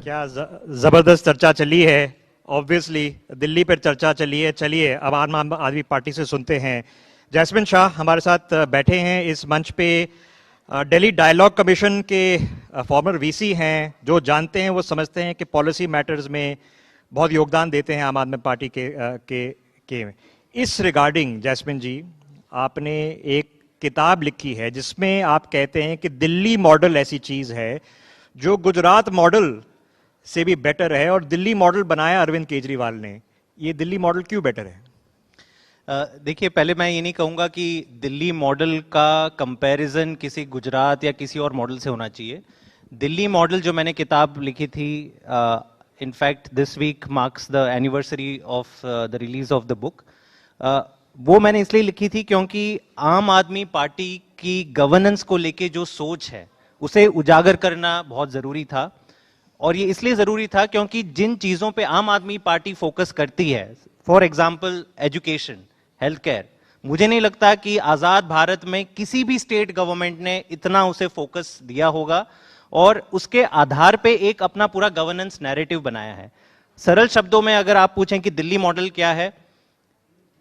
क्या जबरदस्त चर्चा चली है। ऑब्वियसली दिल्ली पर चर्चा चली है। चलिए अब आम आदमी पार्टी से सुनते हैं। जैस्मिन शाह हमारे साथ बैठे हैं इस मंच पे। दिल्ली डायलॉग कमीशन के फॉर्मर वीसी हैं, जो जानते हैं वो समझते हैं कि पॉलिसी मैटर्स में बहुत योगदान देते हैं आम आदमी पार्टी के इस रिगार्डिंग जैस्मिन जी, आपने एक किताब लिखी है जिसमें आप कहते हैं कि दिल्ली मॉडल ऐसी चीज है जो गुजरात मॉडल से भी बेटर है, और दिल्ली मॉडल बनाया अरविंद केजरीवाल ने। ये दिल्ली मॉडल क्यों बेटर है? देखिए, पहले मैं ये नहीं कहूंगा कि दिल्ली मॉडल का कंपैरिजन किसी गुजरात या किसी और मॉडल से होना चाहिए। दिल्ली मॉडल जो मैंने किताब लिखी थी, in fact this week marks the anniversary of the release of the book, वो मैंने इसलिए लिखी थी क्योंकि आम आदमी पार्टी की गवर्नेंस को लेके जो सोच है उसे उजागर करना बहुत जरूरी था। और ये इसलिए जरूरी था क्योंकि जिन चीजों पे आम आदमी पार्टी फोकस करती है, for example education, health care, मुझे नहीं लगता कि आजाद भारत में किसी भी स्टेट गवर्नमेंट ने इतना उसे फोकस दिया होगा, और उसके आधार पे एक अपना पूरा गवर्नेंस नैरेटिव बनाया है। सरल शब्दों में अगर आप पूछें कि दिल्ली मॉडल क्या है,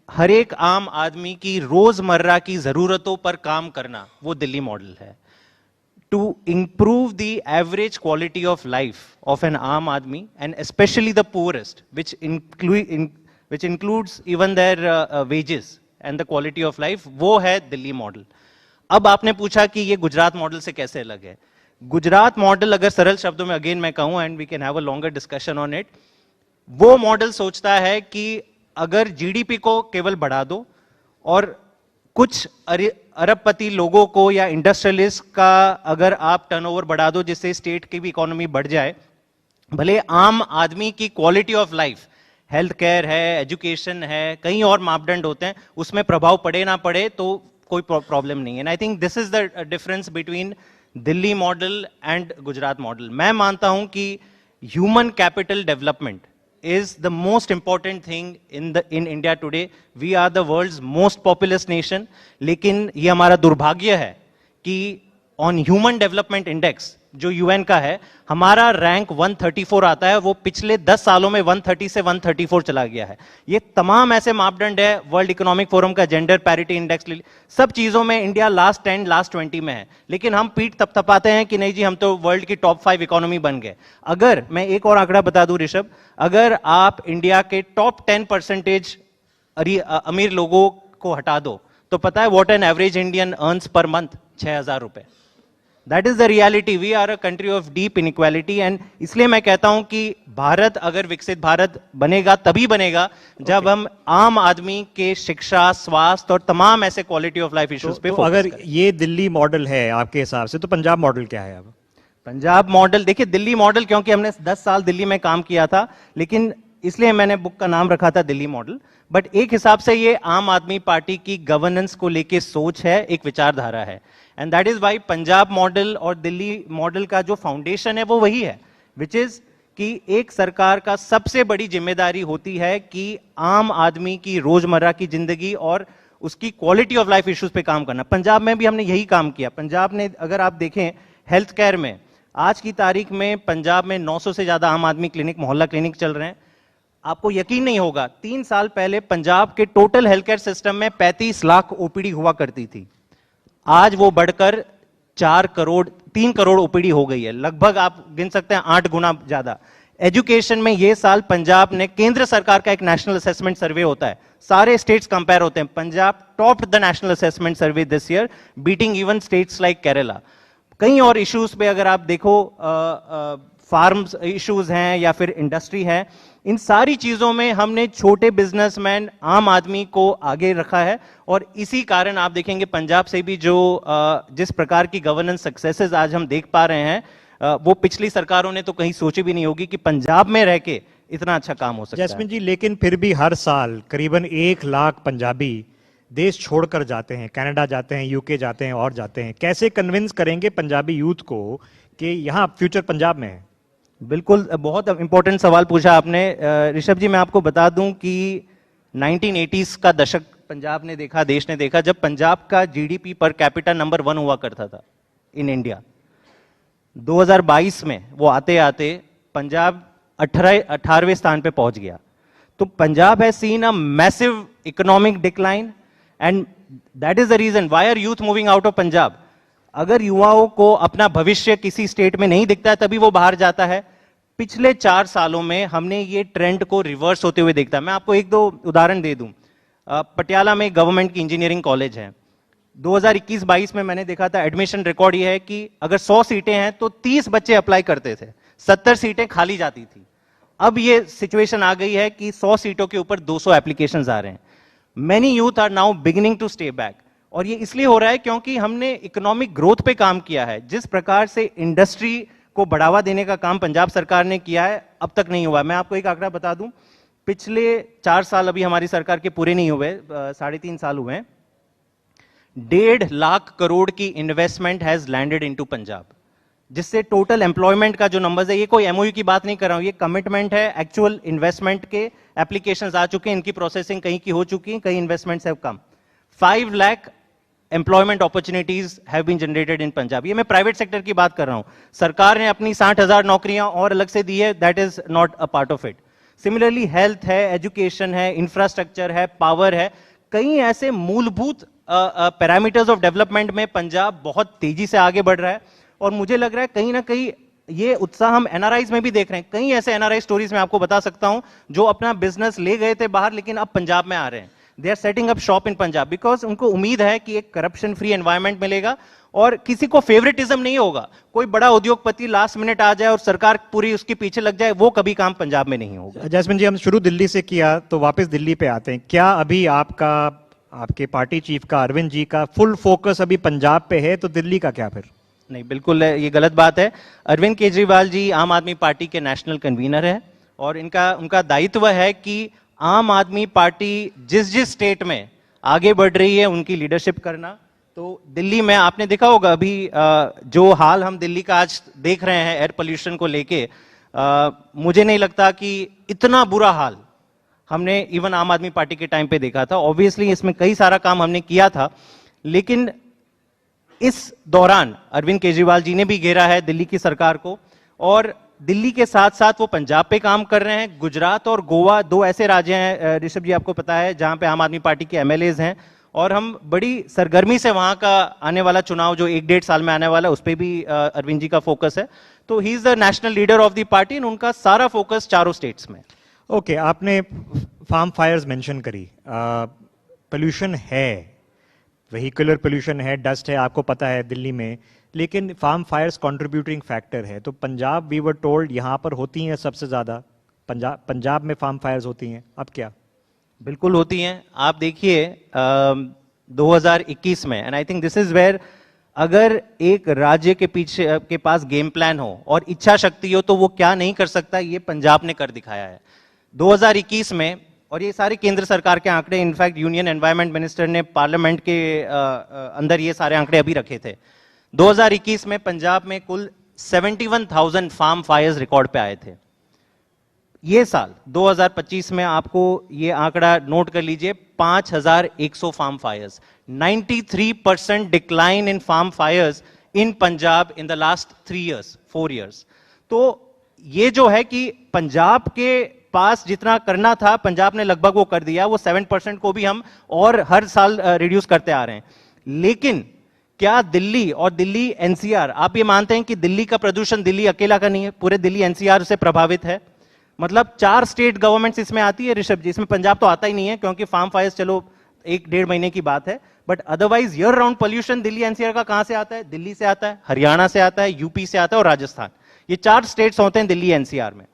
हर एक आम आदमी की रोजमर्रा की जरूरतों पर काम करना, वो दिल्ली मॉडल है। To improve the average quality of life of an आम आदमी, and especially the poorest, which includes even their wages and the quality of life, वो है दिल्ली मॉडल। अब आपने पूछा कि ये गुजरात मॉडल से कैसे अलग है। गुजरात मॉडल, अगर सरल शब्दों में अगेन मैं कहूं, and we can have a longer discussion on it, वो मॉडल सोचता है कि अगर जीडीपी को केवल बढ़ा दो और कुछ अरबपति लोगों को या इंडस्ट्रियलिस्ट का अगर आप टर्नओवर बढ़ा दो जिससे स्टेट की भी इकोनॉमी बढ़ जाए, भले आम आदमी की quality of life, health care है, एजुकेशन है, कई और मापदंड होते हैं, उसमें प्रभाव पड़े ना पड़े तो कोई प्रॉब्लम नहीं है। And I think this is the difference between Delhi model and Gujarat model. मैं मानता हूं कि human capital development is the most important thing in India today. We are the world's most populous nation, लेकिन ये हमारा दुर्भाग्य है कि on human development index जो UN का है, हमारा रैंक 134 आता है, वो पिछले 10 सालों में 130 से 134 चला गया है। ये तमाम ऐसे मापदंड है, वर्ल्ड इकोनॉमिक फोरम का जेंडर पैरिटी इंडेक्स, सब चीजों में इंडिया लास्ट 10 लास्ट 20 में है, लेकिन हम पीठ थपथपाते हैं कि नहीं जी हम तो वर्ल्ड की टॉप 5 इकोनॉमी बन गए। अगर मैं एक और आंकड़ा बता दूं ऋषभ, अगर आप इंडिया के टॉप 10% अमीर लोगों को हटा दो तो पता है what an average Indian earns per month? 6,000 रुपए। That is the reality. We are a country of deep inequality, and इसलिए मैं कहता हूं कि भारत अगर विकसित भारत बनेगा तभी बनेगा जब हम आम आदमी के शिक्षा, स्वास्थ्य और तमाम ऐसे क्वालिटी ऑफ लाइफ इश्यूज पे फोकस अगर करें। ये दिल्ली मॉडल है आपके हिसाब से, तो पंजाब मॉडल क्या है? अब पंजाब मॉडल, देखिए दिल्ली मॉडल, क्योंकि हमने 10 साल दिल्ली में काम किया था, लेकिन इसलिए मैंने बुक का नाम रखा था दिल्ली मॉडल। बट एक हिसाब से ये आम आदमी पार्टी की गवर्नेंस को लेके सोच है, एक विचारधारा है, and that is why Punjab model और दिल्ली मॉडल का जो फाउंडेशन है वो वही है, विच इज कि एक सरकार का सबसे बड़ी जिम्मेदारी होती है कि आम आदमी की रोजमर्रा की जिंदगी और उसकी क्वालिटी ऑफ लाइफ इश्यूज पे काम करना। पंजाब में भी हमने यही काम किया। पंजाब ने, अगर आप देखें हेल्थ केयर में, आज की तारीख में पंजाब में 900 से ज्यादा आम आदमी क्लिनिक, मोहल्ला क्लिनिक चल रहे हैं। आपको यकीन नहीं होगा, 3 साल पहले पंजाब के टोटल हेल्थ केयर सिस्टम में 35 लाख ओपीडी हुआ करती थी, आज वो बढ़कर 3 करोड़ ओपीडी हो गई है। लगभग आप गिन सकते हैं 8 गुना ज्यादा। एजुकेशन में ये साल पंजाब ने, केंद्र सरकार का एक नेशनल असेसमेंट सर्वे होता है, सारे स्टेट्स कंपेयर होते हैं, Punjab topped the national assessment survey this year, beating even states like Kerala. कई और इश्यूज पे अगर आप देखो, फार्म्स इश्यूज हैं या फिर इंडस्ट्री है, इन सारी चीजों में हमने छोटे बिजनेसमैन, आम आदमी को आगे रखा है। और इसी कारण आप देखेंगे पंजाब से भी जो जिस प्रकार की गवर्नेंस सक्सेसेस आज हम देख पा रहे हैं, वो पिछली सरकारों ने तो कहीं सोची भी नहीं होगी कि पंजाब में रह के इतना अच्छा काम हो सकता है। जैस्मिन जी, लेकिन फिर भी हर साल करीबन 1 लाख पंजाबी देश छोड़कर जाते हैं, कनाडा जाते हैं, यूके जाते हैं और जाते हैं। कैसे कन्विंस करेंगे पंजाबी यूथ को कि यहाँ फ्यूचर पंजाब में है? बिल्कुल, बहुत इंपॉर्टेंट सवाल पूछा आपने ऋषभ जी। मैं आपको बता दूं कि 1980s का दशक पंजाब ने देखा, देश ने देखा, जब पंजाब का जीडीपी पर कैपिटा नंबर 1 हुआ करता था इन इंडिया। 2022 में वो आते आते पंजाब 18वें स्थान पे पहुंच गया। तो Punjab has seen a massive economic decline and that is the reason why are youth moving out of Punjab. अगर युवाओं को अपना भविष्य किसी स्टेट में नहीं दिखता है तभी वो बाहर जाता है। पिछले 4 सालों में हमने ये ट्रेंड को रिवर्स होते हुए देखता है। मैं आपको 1-2 उदाहरण दे दूं। पटियाला में गवर्नमेंट की इंजीनियरिंग कॉलेज है। 2021-22 में मैंने देखा था, एडमिशन रिकॉर्ड ये है कि अगर 100 सीटें हैं तो 30 बच्चे अप्लाई करते थे, 70 सीटें खाली जाती थी। अब ये सिचुएशन आ गई है कि 100 सीटों के ऊपर 200 एप्लीकेशंस आ रहे हैं। Many youth are now beginning to stay back, और ये इसलिए हो रहा है क्योंकि हमने इकोनॉमिक ग्रोथ पे काम किया है। जिस प्रकार से इंडस्ट्री को बढ़ावा देने का काम पंजाब सरकार ने किया है, अब तक नहीं हुआ। मैं आपको एक आंकड़ा बता दूं, पिछले 4 साल अभी हमारी सरकार के पूरे नहीं हुए, 3.5 साल हुए हैं, 1.5 लाख करोड़ की investment has landed into Punjab, जिससे टोटल एम्प्लॉयमेंट का जो नंबर्स है, ये कोई एमओयू की बात नहीं कर रहा हूं, ये कमिटमेंट है, एक्चुअल इन्वेस्टमेंट के एप्लीकेशंस आ चुके हैं, इनकी प्रोसेसिंग कहीं की हो चुकी है, कहीं investments have come. 5 lakh employment opportunities have been generated in Punjab. ये मैं प्राइवेट सेक्टर की बात कर रहा हूं। सरकार ने अपनी 60,000 नौकरियां और अलग से दी है, that is not a part of it. Similarly health है, एजुकेशन है, इंफ्रास्ट्रक्चर है, पावर है, कई ऐसे मूलभूत पैरामीटर्स ऑफ डेवलपमेंट में पंजाब बहुत तेजी से आगे बढ़ रहा है। और मुझे लग रहा है कहीं ना कहीं ये उत्साह हम एनआरआईज में भी देख रहे हैं। कई ऐसे एनआरआई स्टोरीज मैं आपको बता सकता हूं जो अपना बिजनेस ले गए थे बाहर, लेकिन अब पंजाब में आ रहे हैं। They are setting up shop in Punjab because उनको उम्मीद है कि एक करप्शन फ्री एनवायरनमेंट मिलेगा और किसी को फेवरेटिज्म नहीं होगा। कोई बड़ा उद्योगपति लास्ट मिनट आ जाए और सरकार पूरी उसके पीछे लग जाए, वो कभी काम पंजाब में नहीं होगा। जैस्मिन जी, हम शुरू दिल्ली से किया तो वापस दिल्ली पे आते हैं। क्या अभी आपके पार्टी चीफ का, अरविंद जी का फुल फोकस अभी पंजाब पे है, तो दिल्ली का क्या फिर? नहीं, बिल्कुल ये गलत बात है। अरविंद केजरीवाल जी आम आदमी पार्टी के नेशनल कन्वीनर है और उनका दायित्व है कि आम आदमी पार्टी जिस स्टेट में आगे बढ़ रही है उनकी लीडरशिप करना। तो दिल्ली में आपने देखा होगा अभी जो हाल हम दिल्ली का आज देख रहे हैं एयर पोल्यूशन को लेके, मुझे नहीं लगता कि इतना बुरा हाल हमने इवन आम आदमी पार्टी के टाइम पे देखा था। ऑब्वियसली इसमें कई सारा काम हमने किया था, लेकिन इस दौरान अरविंद केजरीवाल जी ने भी घेरा है दिल्ली की सरकार को, और दिल्ली के साथ साथ वो पंजाब पे काम कर रहे हैं। गुजरात और गोवा 2 ऐसे राज्य हैं, ऋषभ जी आपको पता है, जहां पे आम आदमी पार्टी के एमएलएज हैं, और हम बड़ी सरगर्मी से वहां का आने वाला चुनाव जो 1-1.5 साल में आने वाला है उस पर भी अरविंद जी का फोकस है। तो he is the national leader of the party और उनका सारा फोकस चारों स्टेट्स में। ओके, आपने फार्म फायर्स मेंशन करी, पोल्यूशन है, वेहिकुलर पोल्यूशन है, डस्ट है, आपको पता है दिल्ली में, लेकिन फार्म फायर्स कंट्रीब्यूटिंग फैक्टर है। तो पंजाब वी वर टोल्ड यहाँ पर होती हैं सबसे ज्यादा, पंजाब में फार्म फायर्स होती हैं, अब क्या? बिल्कुल होती हैं। आप देखिए 2021 में, and I think this is where, अगर एक राज्य के पीछे के पास गेम प्लान हो और इच्छा शक्ति हो तो वो क्या नहीं कर सकता, ये पंजाब ने कर दिखाया है। 2021 में, और ये सारे केंद्र सरकार के आंकड़े, इनफैक्ट यूनियन एनवायरनमेंट मिनिस्टर ने पार्लियामेंट के अंदर ये सारे आंकड़े अभी रखे थे। 2021 में पंजाब में कुल 71,000 फार्म फायर्स रिकॉर्ड पे आए थे। ये साल 2025 में आपको ये आंकड़ा नोट कर लीजिए, 5,100 farm fires, 93% decline in farm fires in Punjab in the last 4 years। तो ये जो है कि पंजाब के पास जितना करना था पंजाब ने लगभग वो कर दिया। वो 7% को भी हम और हर साल रिड्यूस करते आ रहे हैं। लेकिन क्या दिल्ली और दिल्ली एनसीआर, आप ये मानते हैं कि दिल्ली का प्रदूषण दिल्ली अकेला का नहीं है, पूरे दिल्ली एनसीआर से प्रभावित है? मतलब 4 स्टेट गवर्नमेंट्स इसमें आती है ऋषभ जी, इसमें पंजाब तो आता ही नहीं है क्योंकि फार्म फायर्स चलो 1-1.5 महीने की बात है, but otherwise year round pollution Delhi NCR का कहां से आता है? दिल्ली से आता है, हरियाणा से आता है, यूपी से आता है और राजस्थान। ये 4 स्टेट्स होते हैं दिल्ली एनसीआर में।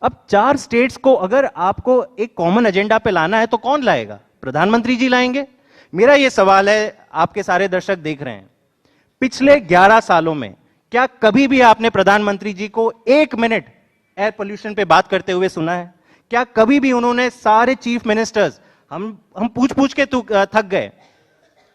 अब 4 स्टेट्स को अगर आपको एक कॉमन एजेंडा पे लाना है तो कौन लाएगा? प्रधानमंत्री जी लाएंगे? मेरा ये सवाल है, आपके सारे दर्शक देख रहे हैं, पिछले 11 सालों में क्या कभी भी आपने प्रधानमंत्री जी को 1 मिनट एयर पोल्यूशन पे बात करते हुए सुना है? क्या कभी भी उन्होंने सारे चीफ मिनिस्टर्स, हम पूछ के थक गए।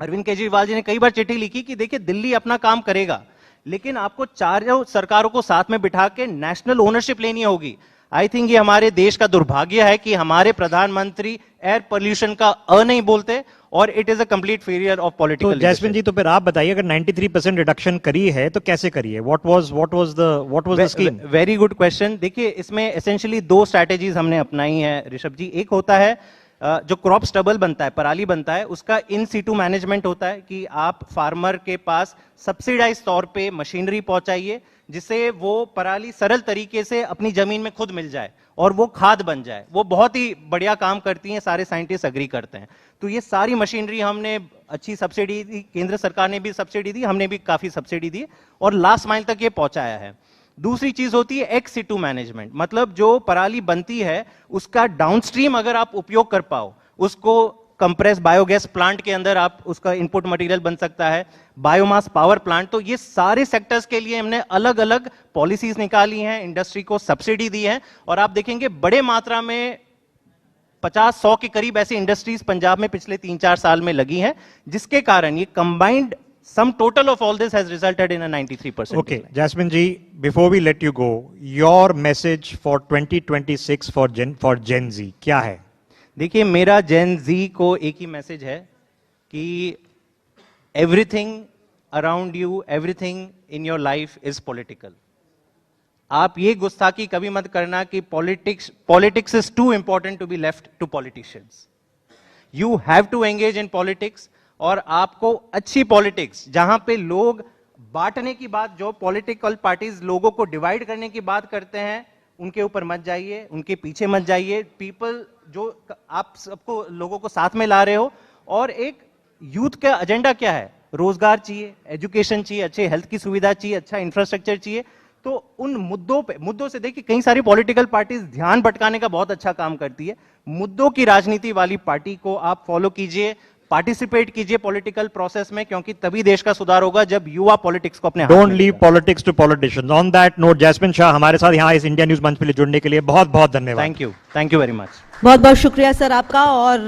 अरविंद केजरीवाल जी ने कई बार चिट्ठी लिखी कि देखिए दिल्ली अपना काम करेगा, लेकिन आपको चारों सरकारों को साथ में बिठा के नेशनल ओनरशिप लेनी होगी। आई थिंक ये हमारे देश का दुर्भाग्य है कि हमारे प्रधानमंत्री एयर पोल्यूशन का अ नहीं बोलते, और it is a complete failure of तो पॉलिटिकल। जैस्मिन जी, तो फिर आप बताइए, अगर 93% रिडक्शन करी है तो कैसे करी है? What was the scheme? Very good question. देखिए, इसमें एसेंशियली दो स्ट्रैटेजीज हमने अपनाई है ऋषभ जी। एक होता है जो क्रॉप स्टबल बनता है, पराली बनता है, उसका इन सीटू मैनेजमेंट होता है कि आप फार्मर के पास सब्सिडाइज तौर पे मशीनरी पहुंचाइए, जिससे वो पराली सरल तरीके से अपनी जमीन में खुद मिल जाए और वो खाद बन जाए। वो बहुत ही बढ़िया काम करती हैं, सारे साइंटिस्ट एग्री करते हैं। तो ये सारी मशीनरी हमने अच्छी सब्सिडी दी, केंद्र सरकार ने भी सब्सिडी दी, हमने भी काफी सब्सिडी दी और लास्ट माइल तक ये पहुंचाया है। दूसरी चीज होती है एक्स सिटू मैनेजमेंट, मतलब जो पराली बनती है उसका डाउनस्ट्रीम अगर आप उपयोग कर पाओ, उसको कंप्रेस बायोगैस प्लांट के अंदर आप उसका इनपुट मटेरियल बन सकता है, बायोमास पावर प्लांट। तो ये सारे सेक्टर्स के लिए हमने अलग अलग पॉलिसीज निकाली हैं, इंडस्ट्री को सब्सिडी दी है, और आप देखेंगे बड़े मात्रा में 50-100 के करीब ऐसी इंडस्ट्रीज पंजाब में पिछले 3-4 साल में लगी हैं, जिसके कारण ये combined sum total of all this has resulted in a 93%. Okay, Jasmine ji, before we let you go, your message for 2026 for Gen Z क्या है? देखिए, मेरा Gen Z को एक ही मैसेज है कि everything around you, everything in your life is political. आप ये गुस्ताखी कभी मत करना कि politics is too important to be left to politicians. You have to engage in politics, और आपको अच्छी पॉलिटिक्स, जहां पे लोग बांटने की बात, जो पॉलिटिकल पार्टीज लोगों को डिवाइड करने की बात करते हैं, उनके ऊपर मत जाइए, उनके पीछे मत जाइए। पीपल जो आप सबको लोगों को साथ में ला रहे हो, और एक यूथ का एजेंडा क्या है? रोजगार चाहिए, एजुकेशन चाहिए, अच्छे हेल्थ की सुविधा चाहिए, अच्छा इंफ्रास्ट्रक्चर चाहिए। तो उन मुद्दों से देखिए, कई सारी पॉलिटिकल पार्टीज ध्यान भटकाने का बहुत अच्छा काम करती है। मुद्दों की राजनीति वाली पार्टी को आप फॉलो कीजिए, पार्टिसिपेट कीजिए पॉलिटिकल प्रोसेस में, क्योंकि तभी देश का सुधार होगा जब युवा पॉलिटिक्स को अपने हाथ में don't leave politics to politicians. On that note, Jasmine Shah हमारे साथ यहाँ इस इंडिया न्यूज मंच पे जुड़ने के लिए बहुत बहुत धन्यवाद। Thank you very much. बहुत बहुत शुक्रिया सर आपका। और